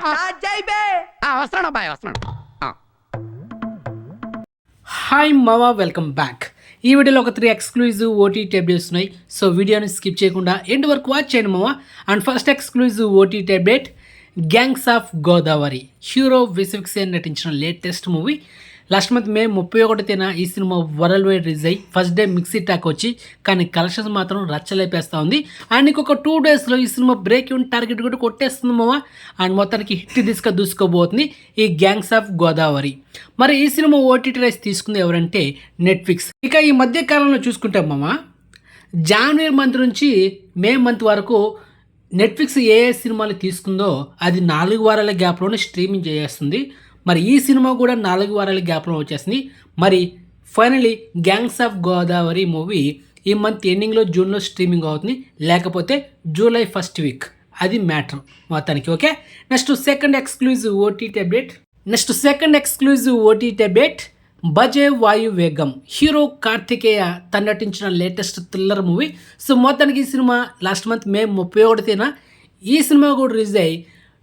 వస్తున్నాడు అబ్బాయి వస్తున్నాడు. హాయ్ మావా, వెల్కమ్ బ్యాక్. ఈ వీడియోలో ఒక 3 ఎక్స్క్లూజివ్ ఓటీటీ అప్డేట్స్ ఉన్నాయి. సో వీడియోని స్కిప్ చేయకుండా ఎండ్ వరకు వాచ్ చేయండి మావా. And first exclusive OTT update, gangs of Godavari. Hero Vishwak Sen నటించిన latest movie. Last month May 31న ఈ సినిమా వరల్డ్ వైడ్ రిలీజ్ అయ్యి ఫస్ట్ డే మిక్సీ టాక్ వచ్చి కానీ కలెక్షన్స్ మాత్రం రచ్చలేపేస్తూ ఉంది. అండ్ ఇంకొక 2 డేస్లో ఈ సినిమా బ్రేక్ ఈవెన్ టార్గెట్ కూడా కొట్టేస్తుంది మావా. అండ్ మొత్తానికి హిట్ దూసుకోబోతుంది ఈ గ్యాంగ్స్ ఆఫ్ గోదావరి. మరి ఈ సినిమా ఓటీటీ రైట్స్ తీసుకుంది ఎవరంటే నెట్ఫ్లిక్స్. ఇక ఈ మధ్య కాలంలో చూసుకుంటే మామా, జనవరి మంత్ నుంచి మే మంత్ వరకు నెట్ఫ్లిక్స్ ఏ సినిమాలు తీసుకుందో అది 4 వారాల గ్యాప్లోనే స్ట్రీమింగ్ చేస్తుంది. మరి ఈ సినిమా కూడా 4 వారాల గ్యాప్లో వచ్చేసింది. మరి finally gangs of Godavari movie ఈ మంత్ ఎండింగ్లో జూన్లో స్ట్రీమింగ్ అవుతుంది, లేకపోతే జూలై ఫస్ట్ వీక్. అది మ్యాటర్ మొత్తానికి. Okay, next second exclusive OTT update, Bhaje Vaayu Vegam. Hero Karthikeya తను నటించిన లేటెస్ట్ థ్రిల్లర్ మూవీ. సో మొత్తానికి ఈ సినిమా లాస్ట్ మంత్ మే 31న ఈ సినిమా కూడా రిలీజ్ అయ్యి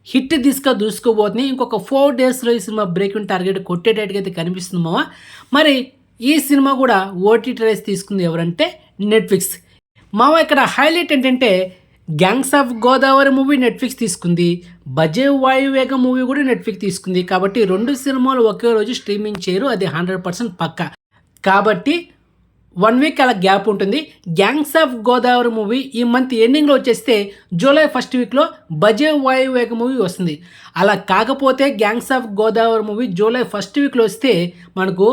హిట్ దూసుకోబోతుంది. ఇంకొక 4 డేస్లో ఈ సినిమా బ్రేక్ టార్గెట్ కొట్టేటట్టుగా అయితే కనిపిస్తుంది మావా. మరి ఈ సినిమా కూడా ఓటీటీ రైట్స్ తీసుకుంది ఎవరంటే నెట్ఫ్లిక్స్ మావా. ఇక్కడ హైలైట్ ఏంటంటే gangs of Godavari movie Netflix తీసుకుంది, బజే వాయువేగం మూవీ కూడా నెట్ఫ్లిక్స్ తీసుకుంది. కాబట్టి 2 సినిమాలు ఒకే రోజు స్ట్రీమింగ్ చేయరు, అది 100% పక్కా. కాబట్టి 1 వీక్ అలా గ్యాప్ ఉంటుంది. గ్యాంగ్స్ ఆఫ్ గోదావరి మూవీ ఈ మంత్ ఎండింగ్లో వచ్చేస్తే జూలై ఫస్ట్ వీక్లో బజే వాయువేగ మూవీ వస్తుంది. అలా కాకపోతే gangs of Godavari movie July first వీక్లో వస్తే మనకు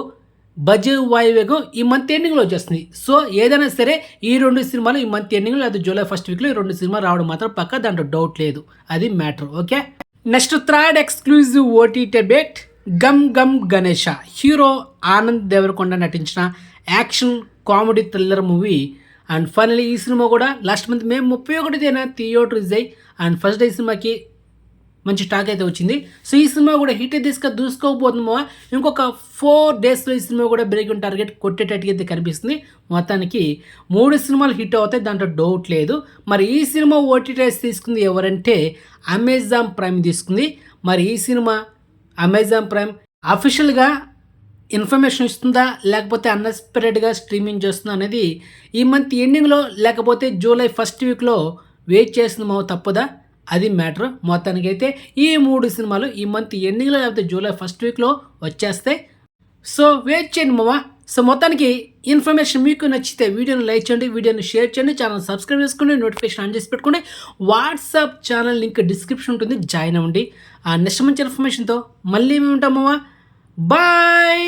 బజే వాయువేగం ఈ మంత్ ఎండింగ్లో వచ్చేస్తుంది. సో ఏదైనా సరే ఈ 2 సినిమాలు ఈ మంత్ ఎండింగ్లో లేదా జూలై ఫస్ట్ వీక్లో ఈ 2 సినిమాలు రావడం మాత్రం పక్క, దాంట్లో డౌట్ లేదు. అది matter. Okay, next third exclusive OTT update, Gam Gam Ganesha. Hero Anand Deverakonda నటించిన action comedy thriller movie. And finally ఈ సినిమా కూడా లాస్ట్ మంత్ మే 31న థియేటర్ రిలీజ్ అయ్యి అండ్ ఫస్ట్ డే సినిమాకి మంచి టాక్ అయితే వచ్చింది. సో ఈ సినిమా కూడా హిట్ దూసుకోకపోతుందో ఇంకొక 4 డేస్లో ఈ సినిమా కూడా బ్రేక్ టార్గెట్ కొట్టేటట్టుగా అయితే కనిపిస్తుంది. మొత్తానికి 3 సినిమాలు హిట్ అవుతాయి, దాంట్లో డౌట్ లేదు. మరి ఈ సినిమా ఓటీటీ రైట్స్ తీసుకుంది ఎవరంటే అమెజాన్ ప్రైమ్ తీసుకుంది. మరి ఈ సినిమా అమెజాన్ ప్రైమ్ అఫీషియల్గా ఇన్ఫర్మేషన్ ఇస్తుందా లేకపోతే అన్ఎక్స్పెక్టెడ్గా స్ట్రీమింగ్ చేస్తుందా అనేది ఈ మంత్ ఎండింగ్లో లేకపోతే జూలై ఫస్ట్ వీక్లో వెయిట్ చేస్తుంది మావ, తప్పదా? అది మ్యాటర్. మొత్తానికి అయితే ఈ 3 సినిమాలు ఈ మంత్ ఎండింగ్లో లేకపోతే జూలై ఫస్ట్ వీక్లో వచ్చేస్తాయి. సో వెయిట్ చేయండి మావా. సో మొత్తానికి ఇన్ఫర్మేషన్ మీకు నచ్చితే వీడియోని లైక్ చేయండి, వీడియోని షేర్ చేయండి, ఛానల్ సబ్స్క్రైబ్ చేసుకోండి, నోటిఫికేషన్ ఆన్ చేసి పెట్టుకోండి. వాట్సాప్ ఛానల్ లింక్ డిస్క్రిప్షన్ ఉంటుంది, జాయిన్ అవ్వండి. ఆ నెక్స్ట్ మంచి ఇన్ఫర్మేషన్తో మళ్ళీ మేము ఉంటాం మావా. బాయ్.